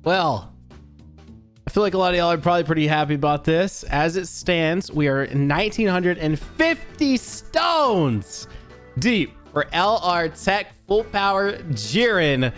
Well, I feel like a lot of y'all are probably pretty happy about this. As it stands, we are 1,950 stones deep for LR Tech Full Power Jiren.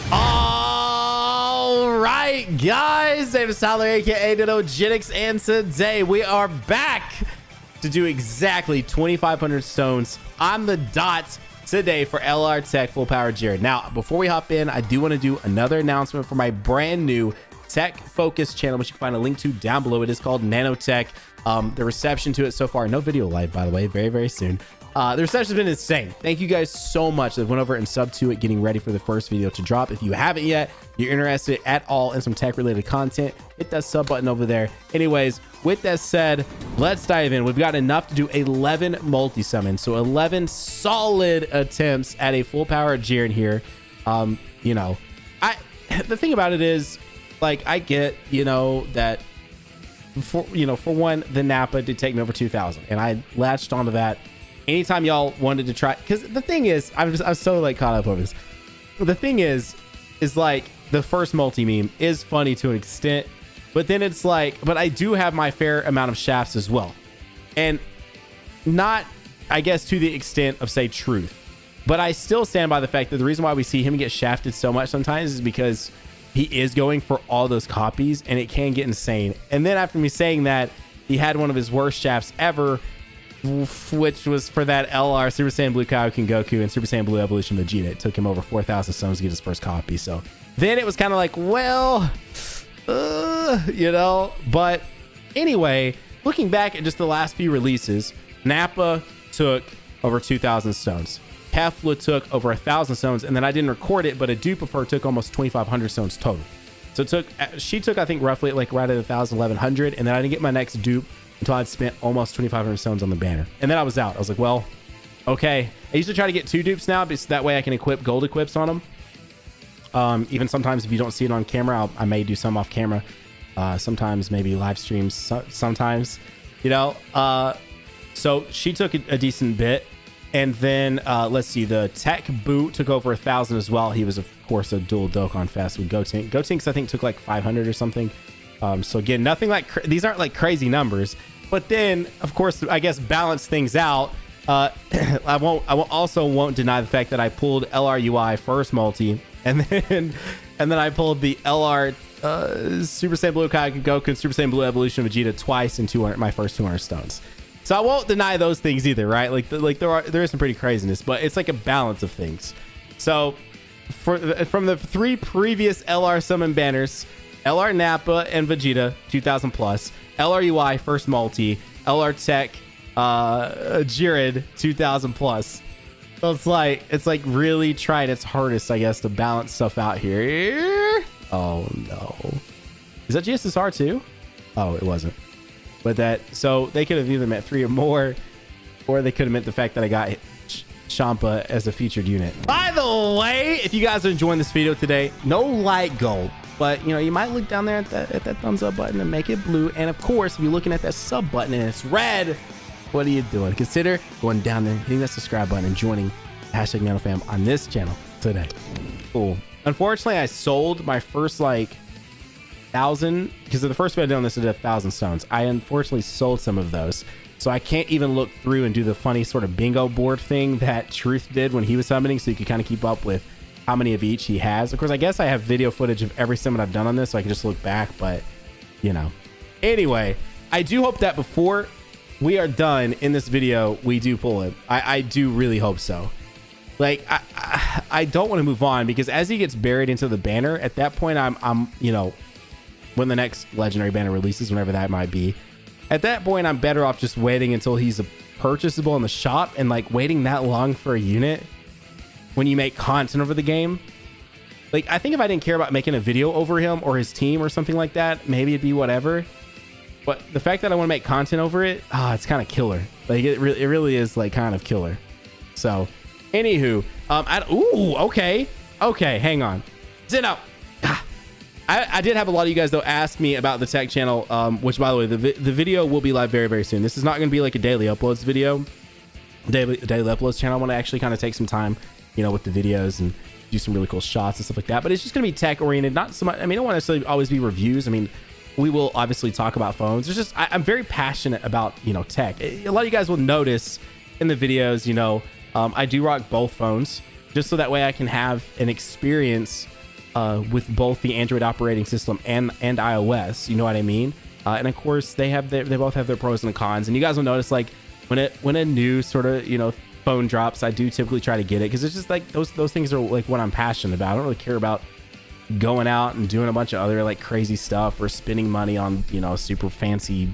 All right, guys. David Tyler, aka Nanogenix, and today we are back to do exactly 2,500 stones on the dot today for LR Tech Full Power Jiren. Now, before we hop in, I do want to do another announcement for my brand new tech focused channel, which you can find a link to down below. It is called Nanotech. The reception to it so far, no video live, by the way, very, very soon. The reception has been insane. Thank you guys so much that went over and subbed to it, getting ready for the first video to drop. If you haven't yet, you're interested at all in some tech related content, hit that sub button over there. Anyways, with that said, let's dive in. We've got enough to do 11 multi-summons, so 11 solid attempts at a full power Jiren here. You know, the thing about it is, like, I get, you know, that for one, the Nappa did take me over 2,000, and I latched onto that. Anytime y'all wanted to try, because the thing is, I'm so like caught up over this. The thing is like the first multi meme is funny to an extent, but then it's like, but I do have my fair amount of shafts as well, and not, I guess, to the extent of, say, truth, but I still stand by the fact that the reason why we see him get shafted so much sometimes is because he is going for all those copies, and it can get insane. And then after me saying that, he had one of his worst shafts ever, which was for that LR Super Saiyan Blue Kaioken Goku and Super Saiyan Blue Evolution Vegeta. It took him over 4,000 stones to get his first copy. So then it was kind of like, well, you know. But anyway, looking back at just the last few releases, Nappa took over 2,000 stones. Kefla took over 1,000 stones, and then I didn't record it, but a dupe of her took almost 2,500 stones total. So she took, I think, roughly like right at 1,000, 1,100, and then I didn't get my next dupe until I'd spent almost 2,500 stones on the banner, and then I was out. I was like, well, okay. I used to try to get 2 dupes now, because that way I can equip gold equips on them. Even sometimes if you don't see it on camera, I may do some off camera. Sometimes maybe live streams. Sometimes, you know. So she took a decent bit. And then let's see, the Tech Boot took over 1,000 as well. He was, of course, a dual Dokkan fest with Gotenks. Gotenks, I think, took like 500 or something. So again, nothing like these aren't like crazy numbers. But then, of course, I guess balance things out. I also won't deny the fact that I pulled LRUI first multi, and then I pulled the LR Super Saiyan Blue Kaioken Goku and Super Saiyan Blue Evolution Vegeta twice in my first 200 stones. So I won't deny those things either, right? Like there is some pretty craziness, but it's like a balance of things. So from the 3 previous LR summon banners, LR Nappa and Vegeta 2,000 plus, LR UI first multi, LR Tech Jiren 2,000 plus. So it's like really trying its hardest, I guess, to balance stuff out here. Oh no, is that GSSR too? Oh, it wasn't. But so they could have either meant 3 or more, or they could have meant the fact that I got Champa as a featured unit. By the way, if you guys are enjoying this video today, no light gold, but you know, you might look down there at that thumbs up button and make it blue. And of course, if you're looking at that sub button and it's red, what are you doing? Consider going down there, hitting that subscribe button, and joining #NanoFam on this channel today. Cool. Unfortunately, I sold my first like 1,000, because the first video I did on this, I did 1,000 stones. I unfortunately sold some of those, so I can't even look through and do the funny sort of bingo board thing that Truth did when he was summoning, so you could kind of keep up with how many of each he has. Of course, I guess I have video footage of every summon I've done on this, so I can just look back, but you know. Anyway, I do hope that before we are done in this video, we do pull it. I do really hope so. Like, I don't want to move on, because as he gets buried into the banner, at that point, I'm you know, when the next legendary banner releases, whenever that might be, at that point, I'm better off just waiting until he's purchasable in the shop, and like waiting that long for a unit when you make content over the game. Like, I think if I didn't care about making a video over him or his team or something like that, maybe it'd be whatever. But the fact that I want to make content over it, it's kind of killer. Like, it really is like kind of killer. So anywho, ooh, okay, hang on. Sit up. I did have a lot of you guys though ask me about the tech channel, which, by the way, the video will be live very, very soon. This is not going to be like a daily uploads video, daily uploads channel. I want to actually kind of take some time you know, with the videos and do some really cool shots and stuff like that. But it's just going to be tech oriented, not so much. I mean, I don't want to necessarily always be reviews. I mean, we will obviously talk about phones. It's just, I'm very passionate about, you know, tech. A lot of you guys will notice in the videos, you know, I do rock both phones just so that way I can have an experience with both the Android operating system and iOS. You know what I mean? And of course they both have their pros and cons. And you guys will notice, like, when a new sort of, you know, phone drops, I do typically try to get it, because it's just like those things are like what I'm passionate about. I don't really care about going out and doing a bunch of other like crazy stuff or spending money on, you know, super fancy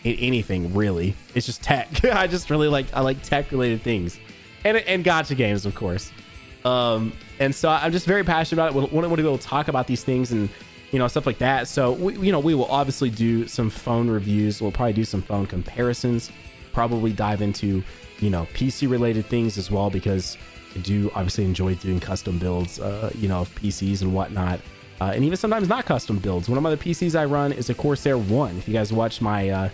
anything really. It's just tech. I just really like tech related things, and gotcha games, of course. And so I'm just very passionate about it. Want to be able to talk about these things and, you know, stuff like that. So we will obviously do some phone reviews. We'll probably do some phone comparisons, probably dive into, you know, PC related things as well, because I do obviously enjoy doing custom builds, you know, of PCs and whatnot, and even sometimes not custom builds. One of my other PCs I run is a Corsair 1. If you guys watch my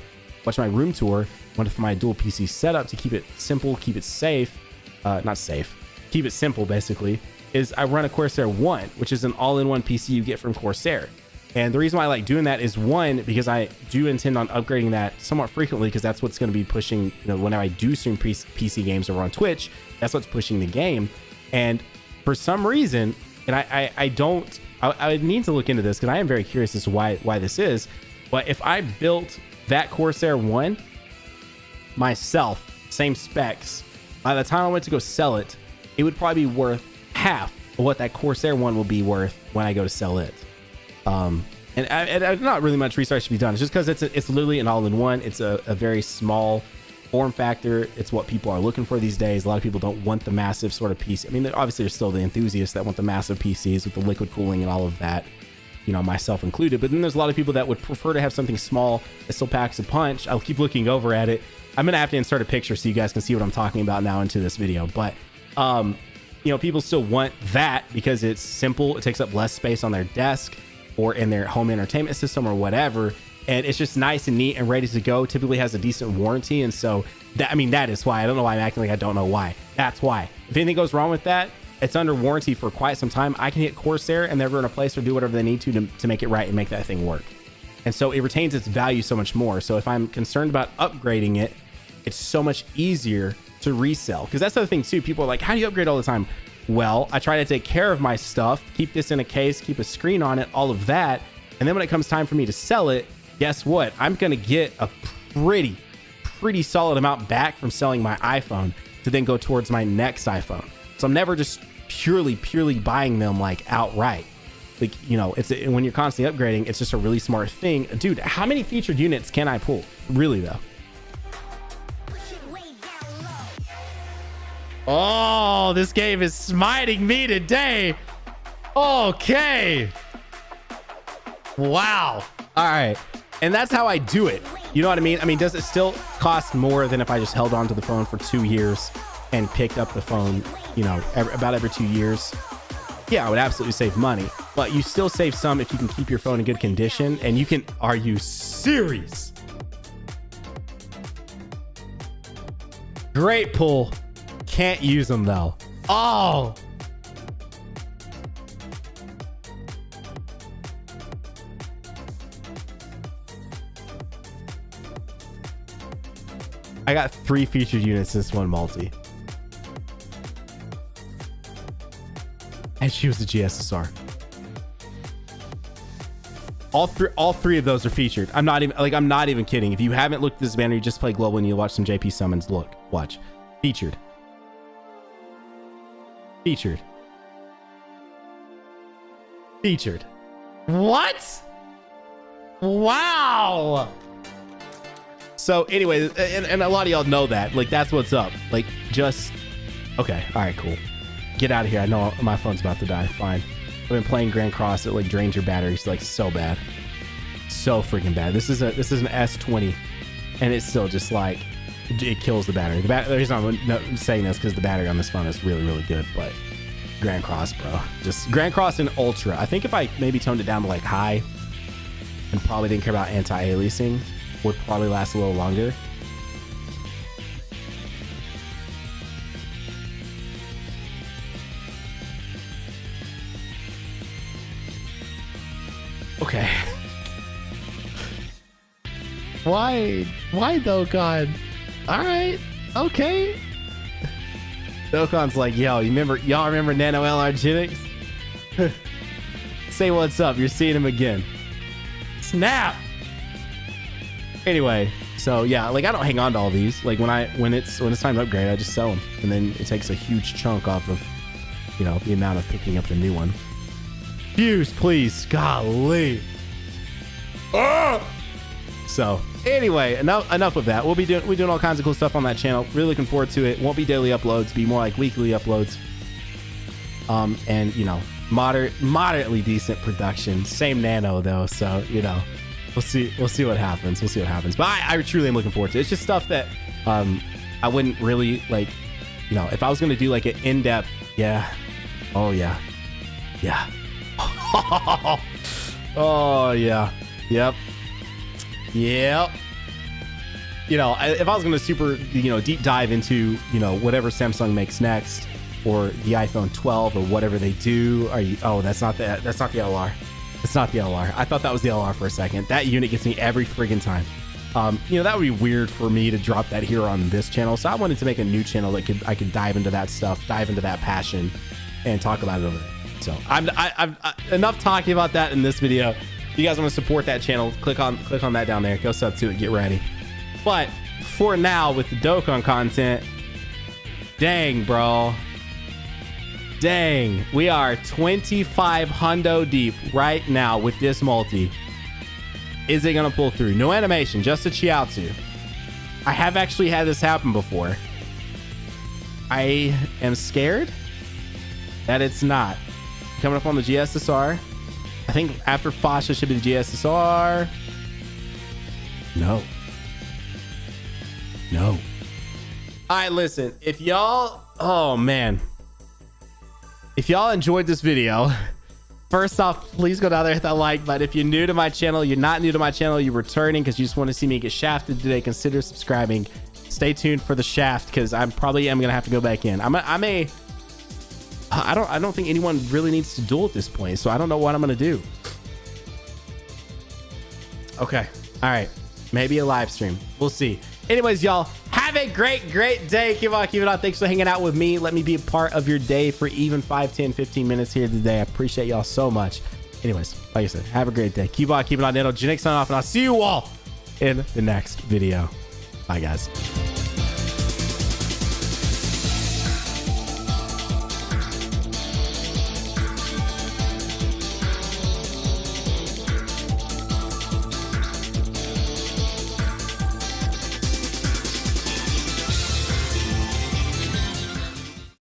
room tour, one of my dual PC setup to keep it simple, keep it safe, not safe, keep it simple basically, is I run a Corsair 1, which is an all-in-one PC you get from Corsair. And the reason why I like doing that is, one, because I do intend on upgrading that somewhat frequently, because that's what's going to be pushing, you know, whenever I do stream PC games over on Twitch, that's what's pushing the game. And for some reason, and I need to look into this, because I am very curious as to why this is, but if I built that Corsair 1 myself, same specs, by the time I went to go sell it, it would probably be worth half of what that Corsair 1 will be worth when I go to sell it. And not really much research to be done. It's just because it's literally an all-in-one. It's a very small form factor. It's what people are looking for these days. A lot of people don't want the massive sort of PC. I mean, obviously there's still the enthusiasts that want the massive PCs with the liquid cooling and all of that, you know, myself included. But then there's a lot of people that would prefer to have something small that still packs a punch. I'll keep looking over at it. I'm gonna have to insert a picture so you guys can see what I'm talking about now into this video. But you know, people still want that because it's simple. It takes up less space on their desk or in their home entertainment system or whatever. And it's just nice and neat and ready to go. Typically has a decent warranty. And so that is why. I don't know why I'm acting like I don't know why. That's why. If anything goes wrong with that, it's under warranty for quite some time. I can hit Corsair and they're going to replace or do whatever they need to make it right and make that thing work. And so it retains its value so much more. So if I'm concerned about upgrading it, it's so much easier to resell. Because that's the other thing too. People are like, how do you upgrade all the time? Well, I try to take care of my stuff, keep this in a case, keep a screen on it, all of that. And then when it comes time for me to sell it, guess what? I'm going to get a pretty solid amount back from selling my iPhone to then go towards my next iPhone. So I'm never just purely buying them like outright. Like, you know, when you're constantly upgrading, it's just a really smart thing. Dude, how many featured units can I pull? Really though? Oh, this game is smiting me today. Okay. Wow. All right. And that's how I do it. You know what I mean? I mean, does it still cost more than if I just held on to the phone for 2 years and picked up the phone, you know, about every 2 years? Yeah, I would absolutely save money, but you still save some if you can keep your phone in good condition. And you can, are you serious? Great pull. Can't use them though. Oh, I got 3 featured units this one multi, and she was the GSSR. All three of those are featured. I'm not even kidding. If you haven't looked at this banner, you just play global and you watch some JP summons. Watch featured. What? Wow. So anyway, and a lot of y'all know that, like, that's what's up. Like, just okay. All right, cool. Get out of here. I know my phone's about to die. Fine. I've been playing Grand Cross. It like drains your batteries like so bad, so freaking bad. This is an S20, and it's still just like it kills the battery. The reason I'm saying this because the battery on this phone is really good, but Grand Cross, bro, just Grand Cross and Ultra. I think if I maybe toned it down to like high and probably didn't care about anti-aliasing, would probably last a little longer. Okay. Why Dokkan? All right. Okay. Dokkan's like, yo, y'all remember Nanogenix? Say what's up. You're seeing him again. Snap. Anyway, so yeah, like I don't hang on to all these. Like when it's time to upgrade, I just sell them, and then it takes a huge chunk off of, you know, the amount of picking up the new one. Fuse, please. Golly. So anyway, enough of that. We're doing all kinds of cool stuff on that channel. Really looking forward to it. Won't be daily uploads, be more like weekly uploads. And you know, moderately decent production. Same nano though, so you know, we'll see what happens. But I truly am looking forward to it. It's just stuff that I wouldn't really like, you know, if I was gonna do like an in-depth, yeah. Oh yeah. Yeah. Oh yeah. Yep. Yep. You know, if I was going to super, you know, deep dive into, you know, whatever Samsung makes next, or the iPhone 12 or whatever they do, oh, that's not the LR. It's not the LR. I thought that was the LR for a second. That unit gets me every friggin' time. You know, that would be weird for me to drop that here on this channel. So I wanted to make a new channel that I could dive into that stuff, dive into that passion, and talk about it over there. So I'm enough talking about that in this video. If you guys want to support that channel, click on that down there. Go sub to it. Get ready. But for now, with the Dokkan content, dang, bro. Dang. We are 25 hundo deep right now with this multi. Is it going to pull through? No animation, just a Chiaotzu. I have actually had this happen before. I am scared that it's not. Coming up on the GSSR. I think after Fasha should be the GSSR. No. All right, listen. If y'all, oh man, if y'all enjoyed this video, first off, please go down there, hit that like button. If you're new to my channel, you're not new to my channel, you're returning because you just want to see me get shafted today, consider subscribing. Stay tuned for the shaft because I probably am gonna have to go back in. I don't think anyone really needs to duel at this point, so I don't know what I'm gonna do. Okay, all right, maybe a live stream. We'll see. Anyways, y'all, have a great day. Keep on keeping on. Thanks for hanging out with me. Let me be a part of your day for even 5, 10, 15 minutes here today. I appreciate y'all so much. Anyways, like I said, have a great day. Keep on keeping on. Nanogenix sign off, and I'll see you all in the next video. Bye, guys.